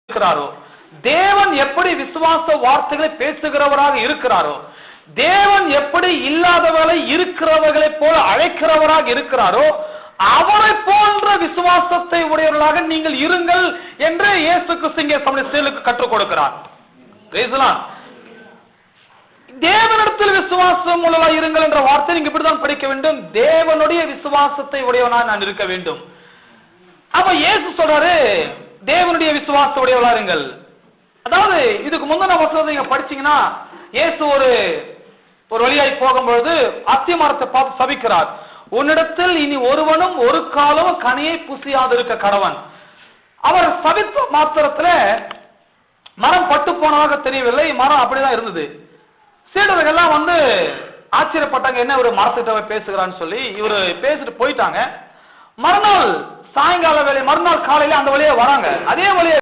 இருக்கிறாரோ, தேவன் எப்படி விசுவாச வார்த்தைகளை பேசுகிறவராக இருக்கிறாரோ, தேவன் எப்படி இல்லாதவர்களை இருக்கிறவர்களை போல அழைக்கிறவராக இருக்கிறாரோ, அவரை போன்ற விசுவாசத்தை உடையவர்களாக நீங்கள் இருங்கள் என்று இயேசு கிறிஸ்து தம்முடைய சீடர்களுக்கு கற்றுக் கொடுக்கிறார். தேவனிடத்தில் விசுவாசம் உள்ளவராக இருங்கள் என்ற வார்த்தை நீங்க இப்படிதான் படிக்க வேண்டும். தேவனுடைய விசுவாசத்தை உடையவனாக நான் இருக்க வேண்டும். அப்ப இயேசு சொல்றாரு, தேவனுடைய விசுவாசத்தை உடையவர்களாக இருங்கள். அதாவது இதுக்கு முந்தின வசனத்தை நீங்க படிச்சீங்கன்னா, இயேசு ஒரு வழியாய் போகும்பொழுது அத்தி மரத்தை பார்த்து சபிக்கிறார். உன்னிடத்தில் இனி ஒருவனும் ஒரு காலம் கனியை புசியாதிருக்க கடவன். அவர் சபித்த மாத்திரத்துல மரம் பட்டு போனதாக தெரியவில்லை, மரம் அப்படிதான் இருந்தது. சீடர்கள் எல்லாம் ஆச்சரியப்பட்டாங்க, என்ன ஒரு மரத்திட்ட பேசுகிறான்னு சொல்லி. இவரு பேசிட்டு போயிட்டாங்க. மறுநாள் சாயங்கால வேலை, மறுநாள் காலையில அந்த வழியே வராங்க. அதே வழியே